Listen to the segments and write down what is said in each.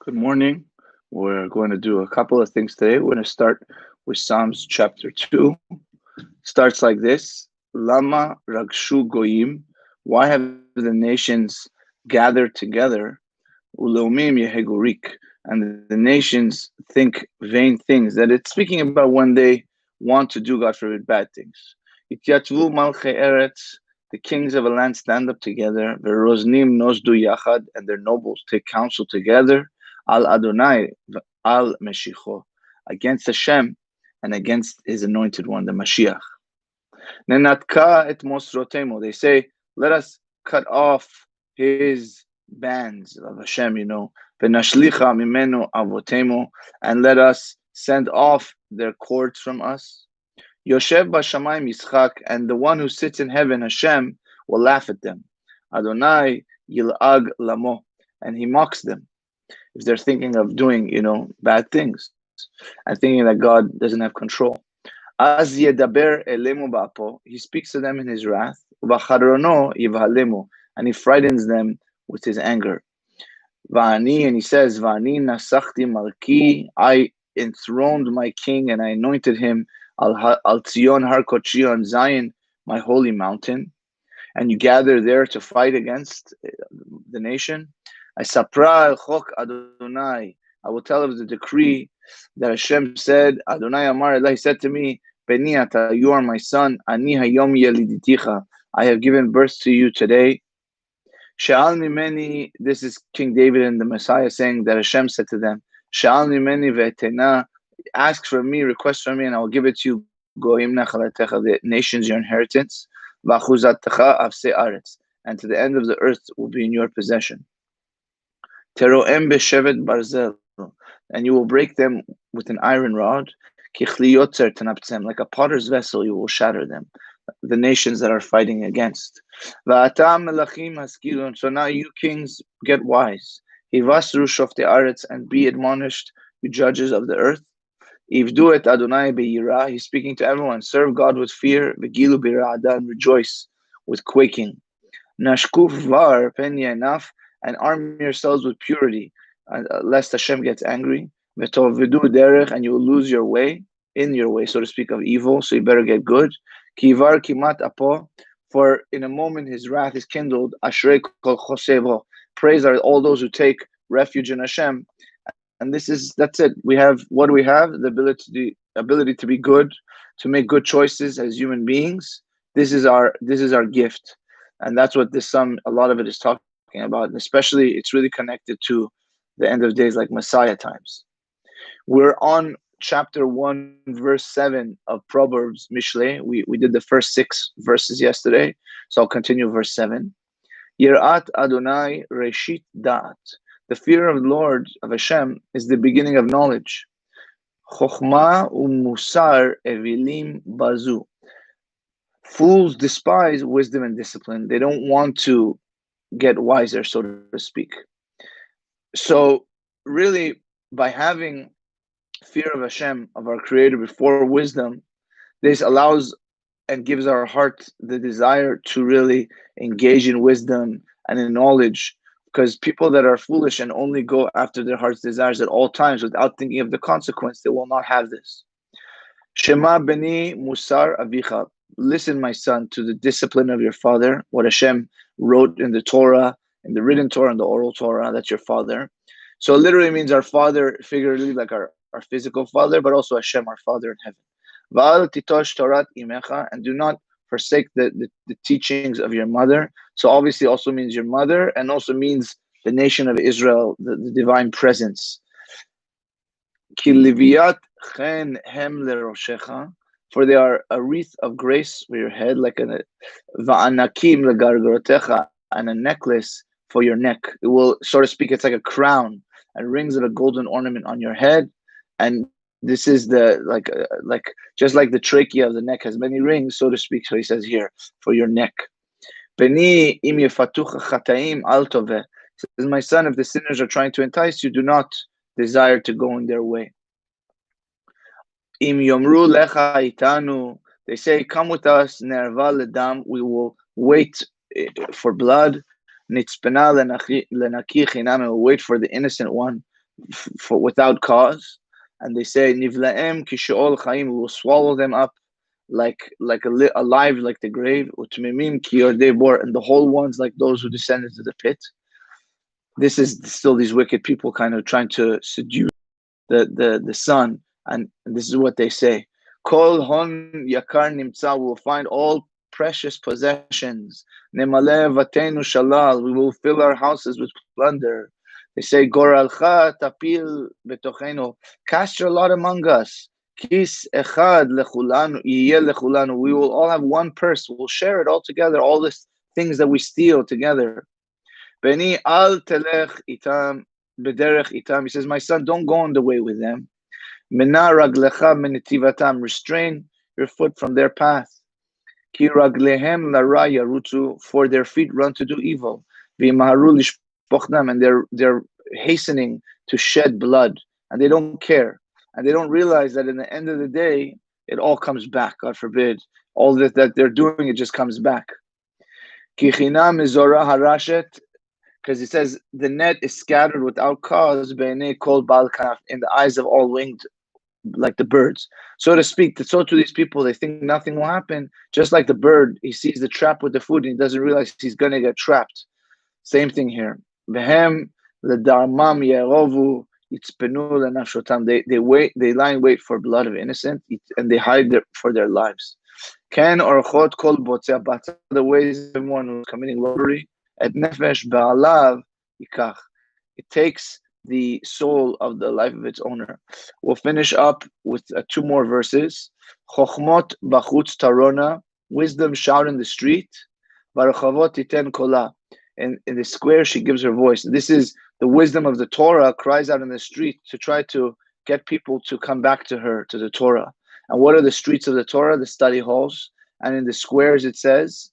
Good morning. We're going to do a couple of things today. We're going to start with Psalms chapter 2. Starts like this: Lama Ragshu Goyim. Why have the nations gathered together? Ulomim Yehegurik. And the nations think vain things. That it's speaking about when they want to do, God forbid, bad things. Ityatvu Malchei Eretz. The kings of a land stand up together. Veroznim Nosdu Yachad. And their nobles take counsel together. Al Adonai, al Meshicho, against Hashem and against His anointed one, the Mashiach. Nenatka et Mosrotemo. They say, let us cut off His bands of Hashem, Venashlicha mimeno avotemo, and let us send off their cords from us. Yoshev Bashamayim Yitzchak, and the one who sits in heaven, Hashem, will laugh at them. Adonai Yil'ag Lamo, and He mocks them if they're thinking of doing, bad things and thinking that God doesn't have control. Az yedaber elemu ba'apo, He speaks to them in His wrath. V'charono yivhalemu, and He frightens them with His anger. Va'ani, and He says, Va'ani nasachti malki, I enthroned my king and I anointed him al Tzion har kochi, on Zion, my holy mountain. And you gather there to fight against the nation. I sapra el chok Adonai. I will tell of the decree that Hashem said. Adonai Amar Elai, He said to me, Beni ata, you are my son. Ani hayom yeliditicha, I have given birth to you today. She'al mimeni, this is King David and the Messiah saying that Hashem said to them, She'al mimeni ve'etena, ask for me, request from me, and I will give it to you. Goim nachalatecha, the nations your inheritance. V'achuzatecha avsei aretz, and to the end of the earth will be in your possession. Teroem beshevet barzel, and you will break them with an iron rod. Kichli yotzer tanaptzem, like a potter's vessel, you will shatter them. The nations that are fighting against. Va'atam melachim haskilun, so now you kings get wise. Hivasru shoftei aretz, and be admonished, you judges of the earth. Ivdu et Adonai be'yirah, He's speaking to everyone. Serve God with fear. V'gilu b'ra'ada, and rejoice with quaking. Nashkuf var pen enough, and arm yourselves with purity, lest Hashem gets angry. V'tovidu derech, and you will lose your way, in your way, so to speak, of evil. So you better get good. Kivar kimat apo, for in a moment His wrath is kindled. Ashrei kol chosevo, praise are all those who take refuge in Hashem. And that's it. We have what do we have? The ability to be good, to make good choices as human beings. This is our gift, and that's what this psalm, a lot of it is talking about. And especially, it's really connected to the end of days, like Messiah times. We're on chapter 1, verse 7 of Proverbs, Mishle. We did the first 6 verses yesterday, so I'll continue verse 7. Yirat Adonai Reshit Da'at. The fear of the Lord, of Hashem, is the beginning of knowledge. Chokhmah u'musar evilim bazu. Fools despise wisdom and discipline. They don't want to get wiser, so to speak. So, really, by having fear of Hashem, of our Creator, before wisdom, this allows and gives our heart the desire to really engage in wisdom and in knowledge. Because people that are foolish and only go after their heart's desires at all times without thinking of the consequence, they will not have this. Shema beni musar avicha. Listen, my son, to the discipline of your father, what Hashem wrote in the Torah, in the written Torah and the oral Torah, that's your father. So it literally means our father, figuratively like our physical father, but also Hashem, our Father in heaven. Va'al titosh Torat imecha, and do not forsake the teachings of your mother. So obviously also means your mother, and also means the nation of Israel, the divine presence. Ki liviyat chen hem leroshecha, for they are a wreath of grace for your head, like a va'anakim legargorotecha, and a necklace for your neck. It will, so to speak, it's like a crown and rings of a golden ornament on your head. And this is the like just like the trachea of the neck has many rings, so to speak. So he says here, for your neck. Beni im yefatucha chataim al toveh. Says, my son, if the sinners are trying to entice you, do not desire to go in their way. Im yomru lecha itanu. They say, come with us. Nerva ledam. We will wait for blood. Nitzpena lenaki chinam. We will wait for the innocent one. for without cause, and they say nivlaem kisheol chaim, we will swallow them up like alive like the grave, utmimim ki yordei bor, and the whole ones like those who descend into the pit. This is still these wicked people kind of trying to seduce the son, and this is what they say: Kol hon yakar nimtza, we will find all precious possessions. Nemale vatenu shalal, we will fill our houses with plunder. They say goralcha tapil betochenu, cast your lot among us. Kis echad lechulanu, yiyeh lechulanu, we will all have one purse. We'll share it all together. All these things that we steal together. Beni al telech itam bederech itam. He says, my son, don't go on the way with them. Mena raglecha menetivatam, restrain your foot from their path. Ki raglehem lara yarutu, for their feet run to do evil. V'imharu lishpochnam, and they're hastening to shed blood, and they don't care, and they don't realize that in the end of the day, it all comes back. God forbid, all that they're doing, it just comes back. Ki chinam mizora harashet, because it says the net is scattered without cause, called balkanaf, in the eyes of all winged, like the birds, so to speak. So to these people, they think nothing will happen. Just like the bird, he sees the trap with the food and he doesn't realize he's going to get trapped. Same thing here. Behem ledarmam yerovu yitzpenu lenafshotam. They wait. They lie in wait for blood of innocent, and they hide for their lives. Ken orchot kol botzei bata, the ways of one who's committing robbery. Et nefesh ba'alav yikach, it takes the soul of the life of its owner. We'll finish up with 2 more verses. Chochmot bachutz tarona, wisdom shout in the street. Barachavot titen kola, in the square she gives her voice. This is the wisdom of the Torah, cries out in the street to try to get people to come back to her, to the Torah. And what are the streets of the Torah? The study halls. And in the squares, it says,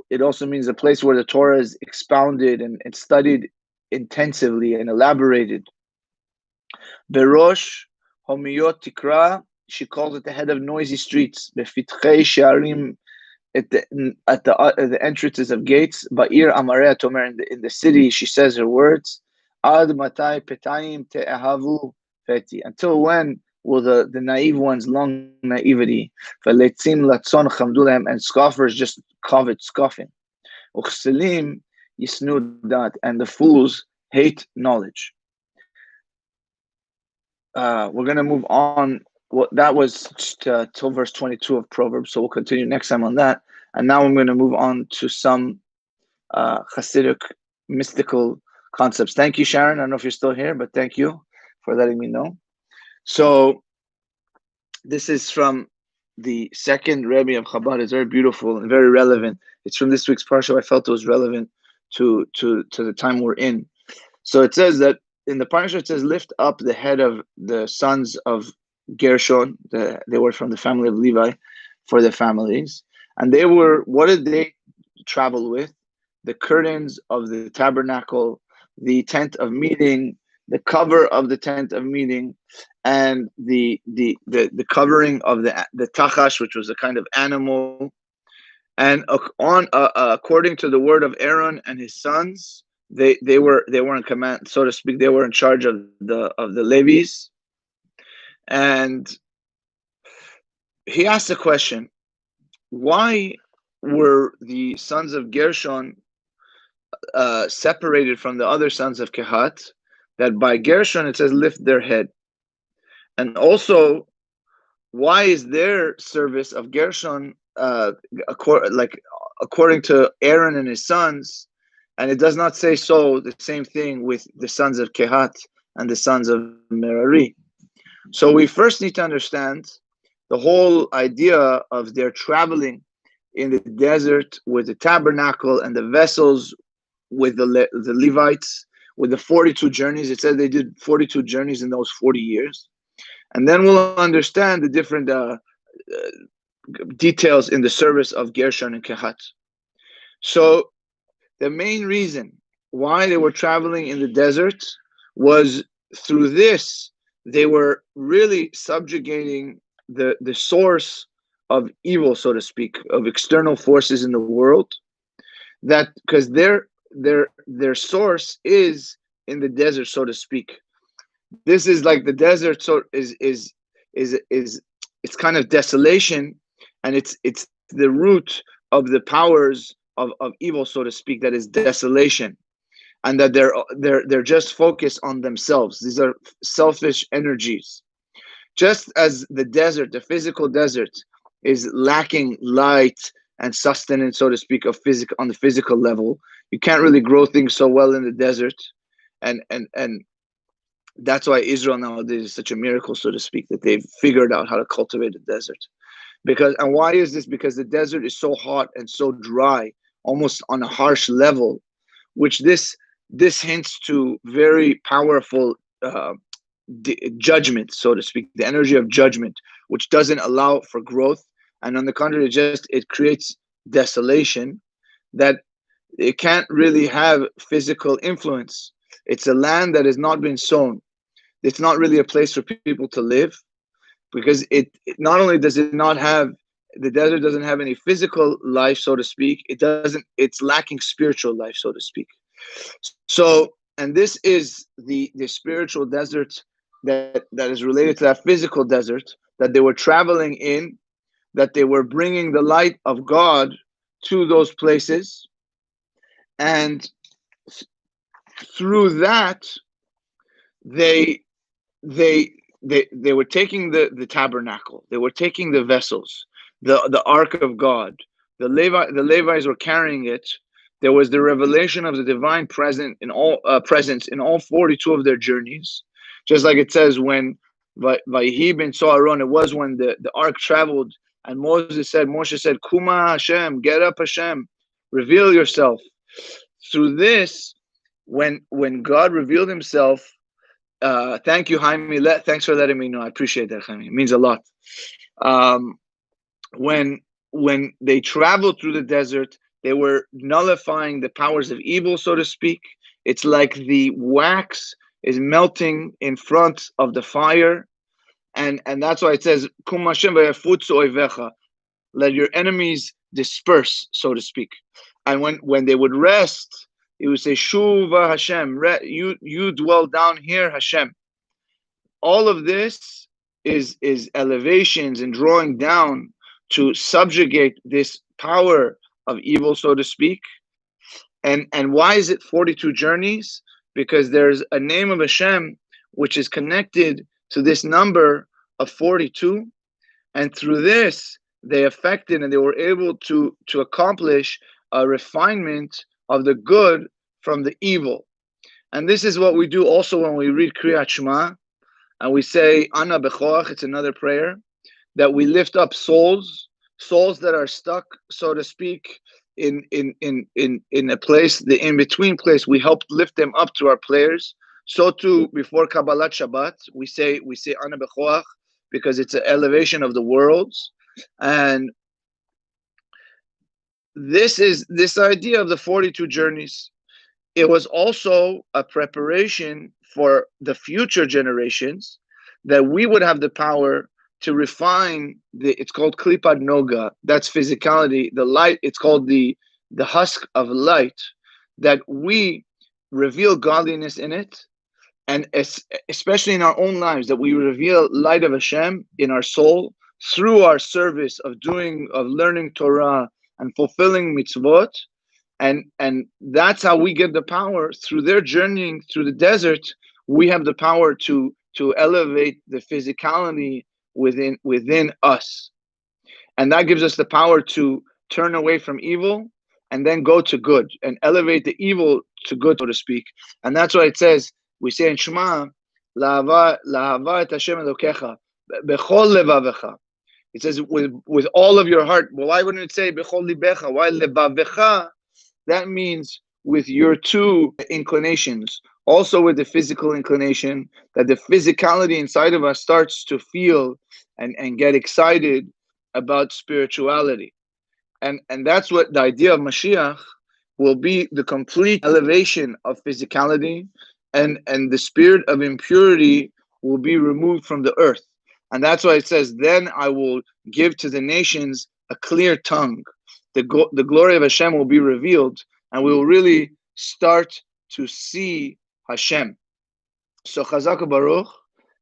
it also means a place where the Torah is expounded and studied intensively and elaborated. Berosh homiyot tikra, she calls it the head of noisy streets. Befitchei sharim, at the entrances of gates. Ba'ir amarei tomer, in the city, she says her words. Ad matai petayim te'ahavu feti, until when will the naive ones long naivety? V'leitzim latzon chamdulehem, and scoffers just covet scoffing. Uchselim yisnu dat, and the fools hate knowledge. We're going to move on. That was till verse 22 of Proverbs, so we'll continue next time on that. And now I'm going to move on to some Hasidic mystical concepts. Thank you, Sharon. I don't know if you're still here, but thank you for letting me know. So this is from the second Rebbe of Chabad. It's very beautiful and very relevant. It's from this week's parsha. I felt it was relevant to the time we're in. So it says that in the parsha, it says, lift up the head of the sons of Gershon. They were from the family of Levi, for their families. And they were, what did they travel with? The curtains of the tabernacle, the tent of meeting, the cover of the tent of meeting, and the covering of the tachash, which was a kind of animal. And according to the word of Aaron and his sons, they were in command, so to speak. They were in charge of the Levies. And he asked the question, why were the sons of Gershon separated from the other sons of Kehat? That by Gershon it says lift their head. And also, why is their service of Gershon according to Aaron and his sons, and it does not say so the same thing with the sons of Kehat and the sons of Merari? So we first need to understand the whole idea of their traveling in the desert with the tabernacle and the vessels with the Levites, with the 42 journeys. It said they did 42 journeys in those 40 years. And then we'll understand the different details in the service of Gershon and Kehat. So the main reason why they were traveling in the desert was through this, they were really subjugating the source of evil, so to speak, of external forces in the world, that because their source is in the desert, so to speak. This is like the desert, so is it's kind of desolation, and it's the root of the powers of evil, so to speak, that is desolation, and that they're just focused on themselves. These are selfish energies. Just as the desert, the physical desert, is lacking light and sustenance, so to speak, of physical on the physical level. You can't really grow things so well in the desert, and that's why Israel nowadays is such a miracle, so to speak, that they've figured out how to cultivate the desert. And why is this? Because the desert is so hot and so dry, almost on a harsh level, which this hints to very powerful judgment, so to speak, the energy of judgment, which doesn't allow for growth, and on the contrary, it creates desolation, that it can't really have physical influence. It's a land that has not been sown. It's not really a place for people to live, because it not only does it not have, the desert doesn't have any physical life, so to speak. It's lacking spiritual life, so to speak. So, and this is the spiritual desert that is related to that physical desert that they were traveling in, that they were bringing the light of God to those places, and through that they they they were taking the tabernacle, they were taking the vessels, the ark of God. The Levites were carrying it. There was the revelation of the divine presence in all 42 of their journeys, just like it says when Vayhi ben Soharon, it was when the ark traveled, and Moshe said, Kuma Hashem, get up Hashem, reveal yourself. Through this, when God revealed himself, thank you, Jaime. Thanks for letting me know. I appreciate that, Jaime. It means a lot. Um, when they traveled through the desert, they were nullifying the powers of evil, so to speak. It's like the wax is melting in front of the fire, and that's why it says, "Kum Hashem v'yafutzu oivecha." Let your enemies disperse, so to speak. And when they would rest, it would say, Shuva Hashem, you dwell down here, Hashem. All of this is elevations and drawing down to subjugate this power of evil, so to speak. And why is it 42 journeys? Because there's a name of Hashem which is connected to this number of 42, and through this they affected and they were able to accomplish a refinement of the good from the evil. And this is what we do also when we read Kriyat Shema, and we say Ana Bechoach. It's another prayer that we lift up souls that are stuck, so to speak, in a place, the in-between place. We help lift them up to our prayers. So too, before Kabbalat Shabbat, we say Ana Bechoach, because it's an elevation of the worlds. And this idea of the 42 journeys. It was also a preparation for the future generations, that we would have the power to refine it's called Klipad Noga, that's physicality, the light, it's called the husk of light, that we reveal godliness in it, and especially in our own lives, that we reveal light of Hashem in our soul through our service of learning Torah and fulfilling mitzvot. And that's how we get the power. Through their journeying through the desert, we have the power to elevate the physicality within us, and that gives us the power to turn away from evil and then go to good, and elevate the evil to good, so to speak. And that's why it says, we say in Shema, Lahava et Hashem Elokecha bechol levavecha. It says with all of your heart. Well, why wouldn't it say bechol libecha? Why levavecha? That means with your two inclinations, also with the physical inclination, that the physicality inside of us starts to feel and get excited about spirituality. And that's what the idea of Mashiach will be, the complete elevation of physicality, and the spirit of impurity will be removed from the earth. And that's why it says, then I will give to the nations a clear tongue. The glory of Hashem will be revealed, and we will really start to see Hashem. So Chazak Baruch,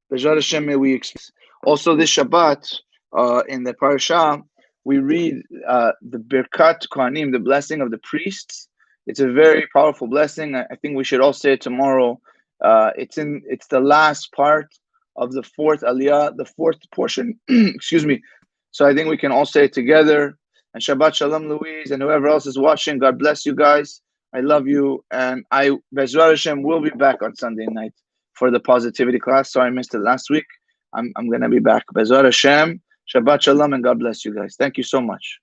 B'ezrat Hashem, may we experience. Also this Shabbat, in the Parashah, we read the Birkat Kohanim, the blessing of the priests. It's a very powerful blessing. I think we should all say it tomorrow. It's the last part of the fourth Aliyah, the fourth portion. Excuse me. So I think we can all say it together. And Shabbat Shalom, Louise, and whoever else is watching. God bless you guys. I love you, and B'ezrat Hashem, will be back on Sunday night for the positivity class. Sorry I missed it last week. I'm going to be back. B'ezrat Hashem, Shabbat Shalom, and God bless you guys. Thank you so much.